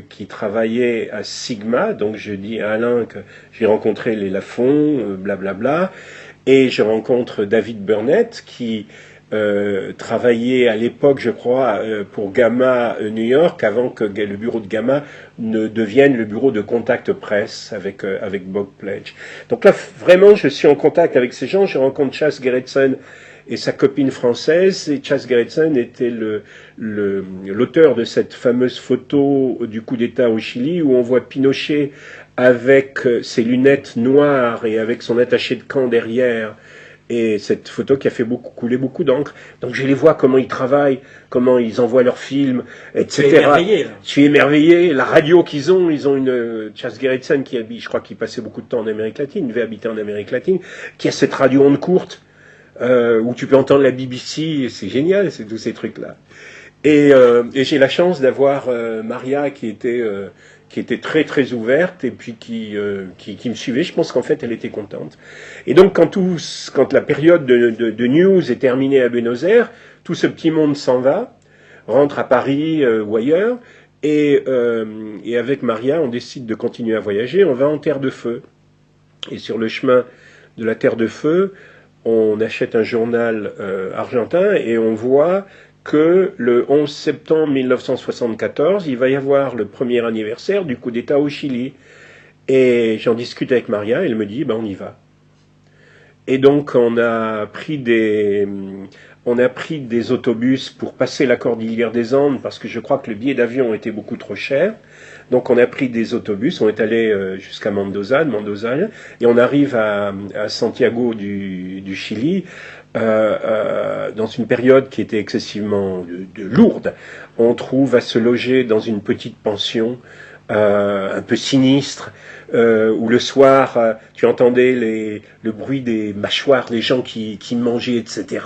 Speaker 2: qui travaillait à Sigma, donc je dis à Alain que j'ai rencontré les Lafont, blablabla, et je rencontre David Burnett qui travaillait à l'époque, je crois, pour Gamma New York, avant que le bureau de Gamma ne devienne le bureau de contact presse avec Bob Pledge. Donc là, vraiment, je suis en contact avec ces gens, je rencontre Chas Gerritsen et sa copine française, et Chas Gerritsen était l'auteur de cette fameuse photo du coup d'État au Chili, où on voit Pinochet avec ses lunettes noires et avec son attaché de camp derrière, et cette photo qui a fait couler beaucoup d'encre. Donc je les vois comment ils travaillent, comment ils envoient leurs films, etc.
Speaker 3: Tu es émerveillé, là.
Speaker 2: Je suis émerveillé. La radio qu'ils ont, ils ont une Chas Gerritsen qui habite, je crois qu'il passait beaucoup de temps en Amérique latine, devait habiter en Amérique latine, qui a cette radio onde courte, où tu peux entendre la BBC, c'est génial, c'est tous ces trucs-là. Et j'ai la chance d'avoir Maria qui était très très ouverte et puis qui me suivait. Je pense qu'en fait elle était contente. Et donc quand la période de news est terminée à Buenos Aires, tout ce petit monde s'en va, rentre à Paris ou ailleurs, et avec Maria on décide de continuer à voyager. On va en Terre de Feu. Et sur le chemin de la Terre de Feu, on achète un journal argentin et on voit que le 11 septembre 1974, il va y avoir le premier anniversaire du coup d'État au Chili. Et j'en discute avec Maria, elle me dit, ben on y va. Et donc on a pris des autobus pour passer la cordillère des Andes, parce que je crois que le billet d'avion était beaucoup trop cher. Donc on a pris des autobus, on est allé jusqu'à Mendoza, et on arrive à Santiago du Chili, dans une période qui était excessivement lourde. On trouve à se loger dans une petite pension un peu sinistre, où le soir tu entendais le bruit des mâchoires, les gens qui mangeaient, etc.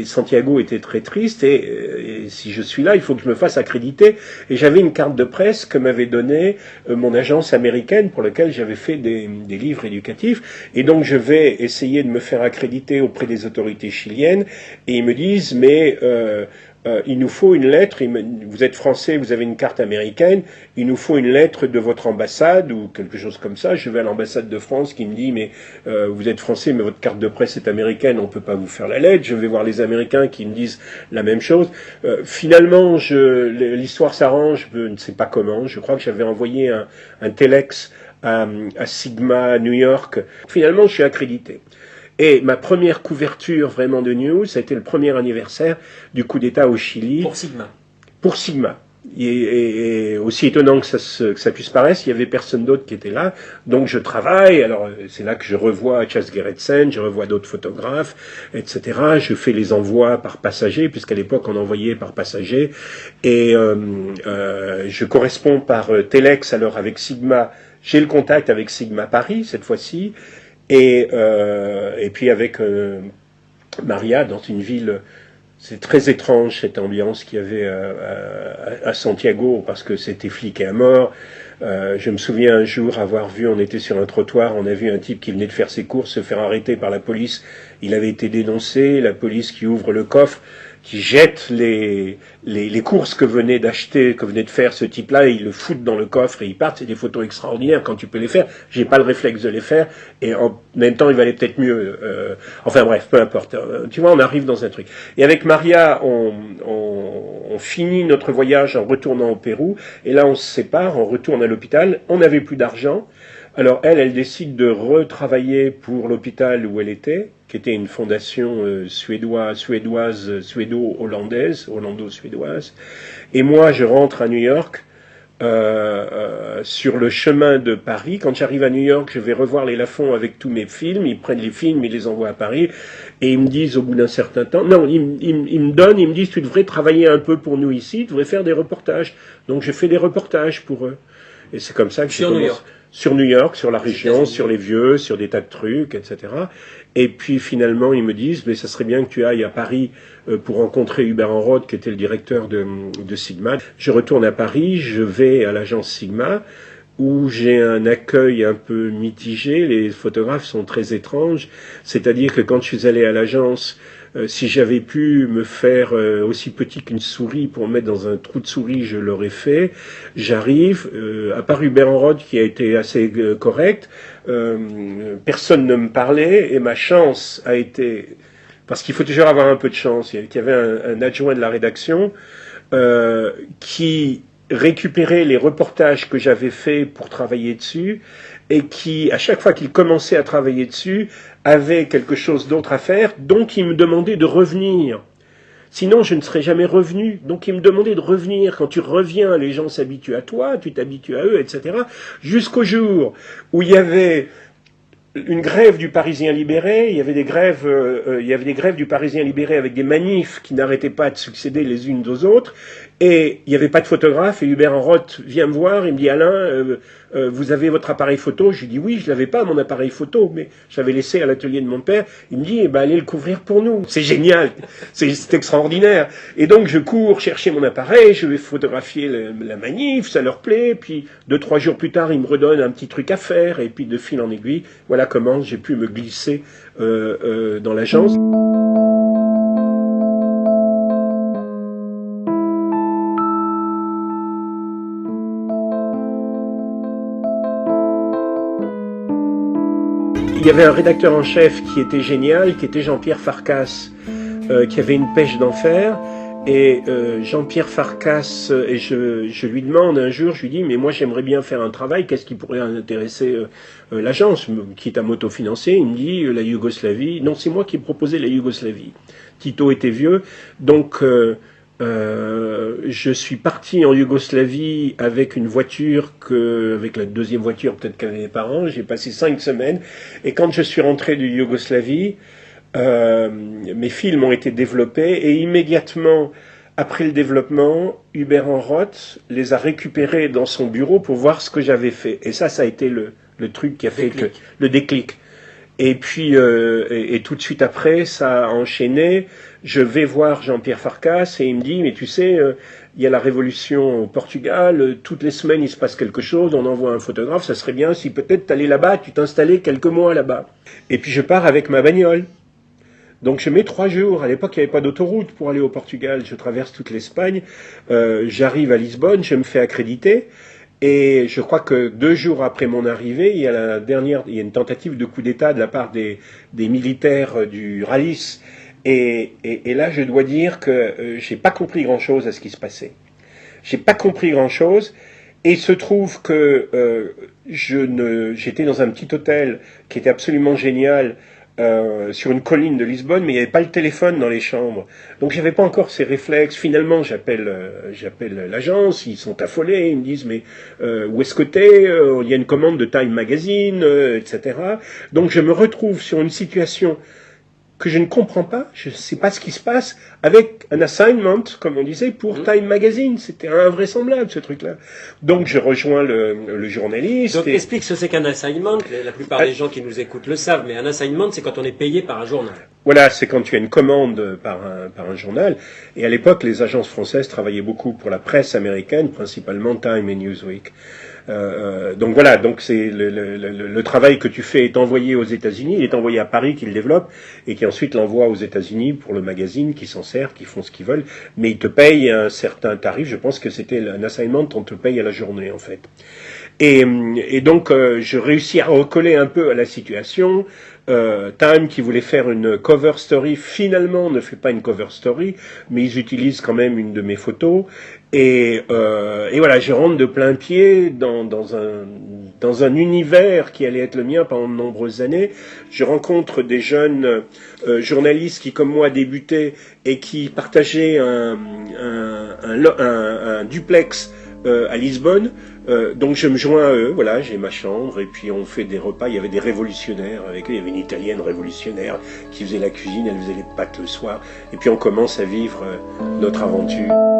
Speaker 2: Santiago était très triste et si je suis là, il faut que je me fasse accréditer. Et j'avais une carte de presse que m'avait donnée mon agence américaine pour laquelle j'avais fait des livres éducatifs. Et donc je vais essayer de me faire accréditer auprès des autorités chiliennes et ils me disent mais il nous faut une lettre, vous êtes français, vous avez une carte américaine, il nous faut une lettre de votre ambassade ou quelque chose comme ça. Je vais à l'ambassade de France qui me dit mais vous êtes français mais votre carte de presse est américaine, on ne peut pas vous faire la lettre. Je vais voir les Américains qui me disent la même chose. Finalement, l'histoire s'arrange, je ne sais pas comment, je crois que j'avais envoyé un telex à Sigma New York. Finalement, je suis accrédité. Et ma première couverture vraiment de news, ça a été le premier anniversaire du coup d'État au Chili.
Speaker 3: Pour Sigma.
Speaker 2: Pour Sigma. Et aussi étonnant que ça puisse paraître, il y avait personne d'autre qui était là. Donc je travaille, alors c'est là que je revois Chas Gerritsen, je revois d'autres photographes, etc. Je fais les envois par passager, puisqu'à l'époque on envoyait par passager. Et je corresponds par Telex alors avec Sigma. J'ai le contact avec Sigma Paris cette fois-ci. Et puis avec Maria dans une ville, c'est très étrange cette ambiance qu'il y avait à Santiago parce que c'était fliqué à mort. Je me souviens un jour avoir vu, on était sur un trottoir, on a vu un type qui venait de faire ses courses se faire arrêter par la police. Il avait été dénoncé, la police qui ouvre le coffre, qui jette les courses que venait de faire ce type-là, et ils le foutent dans le coffre et ils partent. C'est des photos extraordinaires quand tu peux les faire. J'ai pas le réflexe de les faire et en même temps il valait peut-être mieux. Enfin bref, peu importe. Tu vois, on arrive dans un truc. Et avec Maria, on finit notre voyage en retournant au Pérou et là on se sépare, on retourne à l'hôpital. On n'avait plus d'argent. Alors elle décide de retravailler pour l'hôpital où elle était, qui était une fondation suédo-hollando-suédoise. Et moi, je rentre à New York sur le chemin de Paris. Quand j'arrive à New York, je vais revoir les Lafont avec tous mes films. Ils prennent les films, ils les envoient à Paris. Et ils me disent au bout d'un certain temps, non, ils me disent, tu devrais travailler un peu pour nous ici, tu devrais faire des reportages. Donc je fais des reportages pour eux. Et c'est comme ça que j'ai commencé. Sur New York, sur la région, sur les vieux, sur des tas de trucs, etc. Et puis finalement, ils me disent, mais ça serait bien que tu ailles à Paris pour rencontrer Hubert Enroth, qui était le directeur de Sigma. Je retourne à Paris, je vais à l'agence Sigma, où j'ai un accueil un peu mitigé. Les photographes sont très étranges. C'est-à-dire que quand je suis allé à l'agence, si j'avais pu me faire aussi petit qu'une souris pour me mettre dans un trou de souris, je l'aurais fait. J'arrive, à part Hubert Enroth qui a été assez correct, personne ne me parlait et ma chance a été, parce qu'il faut toujours avoir un peu de chance, il y avait un adjoint de la rédaction qui récupérait les reportages que j'avais faits pour travailler dessus et qui, à chaque fois qu'il commençait à travailler dessus, avait quelque chose d'autre à faire, donc il me demandait de revenir. Sinon, je ne serais jamais revenu. Donc il me demandait de revenir. Quand tu reviens, les gens s'habituent à toi, tu t'habitues à eux, etc. Jusqu'au jour où il y avait une grève du Parisien libéré, il y avait des grèves du Parisien libéré avec des manifs qui n'arrêtaient pas de succéder les unes aux autres, et il n'y avait pas de photographe, et Hubert Enroth vient me voir, il me dit « Alain, vous avez votre appareil photo ?» Je lui dis « Oui, je l'avais pas, mon appareil photo, mais j'avais laissé à l'atelier de mon père. » Il me dit « Eh ben, allez le couvrir pour nous. C'est génial, c'est extraordinaire. » Et donc, je cours chercher mon appareil, je vais photographier la manif, ça leur plaît, puis 2-3 jours plus tard, ils me redonnent un petit truc à faire, et puis de fil en aiguille, voilà comment j'ai pu me glisser dans l'agence. Il y avait un rédacteur en chef qui était génial, qui était Jean-Pierre Farkas, qui avait une pêche d'enfer. Et Jean-Pierre Farkas, et je lui demande un jour, je lui dis, mais moi j'aimerais bien faire un travail, qu'est-ce qui pourrait intéresser l'agence, qui est à m'autofinancer? Il me dit, la Yougoslavie. Non, c'est moi qui ai proposé la Yougoslavie. Tito était vieux, donc je suis parti en Yougoslavie avec une voiture avec la deuxième voiture peut-être qu'avaient mes parents. J'ai passé 5 semaines, et quand je suis rentré de Yougoslavie, mes films ont été développés et immédiatement après le développement, Hubert Enroth les a récupérés dans son bureau pour voir ce que j'avais fait. Et ça a été le truc qui a fait le déclic. Et puis, et tout de suite après, ça a enchaîné. Je vais voir Jean-Pierre Farkas et il me dit, mais tu sais, il y a la révolution au Portugal, toutes les semaines il se passe quelque chose, on envoie un photographe, ça serait bien si peut-être t'allais là-bas, tu t'installais quelques mois là-bas. Et puis je pars avec ma bagnole. Donc je mets 3 jours. À l'époque, il n'y avait pas d'autoroute pour aller au Portugal. Je traverse toute l'Espagne. J'arrive à Lisbonne, je me fais accréditer. Et je crois que 2 jours après mon arrivée, il y a une tentative de coup d'État de la part des militaires du Rallys. Et là, je dois dire que j'ai pas compris grand-chose à ce qui se passait. J'ai pas compris grand-chose. Et il se trouve que j'étais dans un petit hôtel qui était absolument génial, sur une colline de Lisbonne, mais il n'y avait pas le téléphone dans les chambres. Donc j'avais pas encore ces réflexes. Finalement, j'appelle l'agence, ils sont affolés, ils me disent mais où est-ce que t'es? Il y a une commande de Time Magazine, etc. Donc je me retrouve sur une situation que je ne comprends pas, je ne sais pas ce qui se passe, avec un assignment, comme on disait, pour Time Magazine. C'était invraisemblable, ce truc-là. Donc, je rejoins le journaliste.
Speaker 3: Donc, explique ce que c'est qu'un assignment. La plupart des gens qui nous écoutent le savent, mais un assignment, c'est quand on est payé par un journal.
Speaker 2: Voilà, c'est quand tu as une commande par un journal. Et à l'époque, les agences françaises travaillaient beaucoup pour la presse américaine, principalement Time et Newsweek. Donc voilà, donc c'est le travail que tu fais est envoyé aux États-Unis, il est envoyé à Paris qui le développe et qui ensuite l'envoie aux États-Unis pour le magazine qui s'en sert, qui font ce qu'ils veulent, mais ils te payent un certain tarif. Je pense que c'était un assignment, on te paye à la journée en fait. Et donc je réussis à recoller un peu à la situation. Time qui voulait faire une cover story finalement ne fait pas une cover story, mais ils utilisent quand même une de mes photos. Et voilà, je rentre de plein pied dans un univers qui allait être le mien pendant de nombreuses années. Je rencontre des jeunes journalistes qui, comme moi, débutaient et qui partageaient un duplex à Lisbonne. Donc je me joins à eux, voilà, j'ai ma chambre et puis on fait des repas. Il y avait des révolutionnaires avec eux, il y avait une Italienne révolutionnaire qui faisait la cuisine, elle faisait les pâtes le soir. Et puis on commence à vivre notre aventure.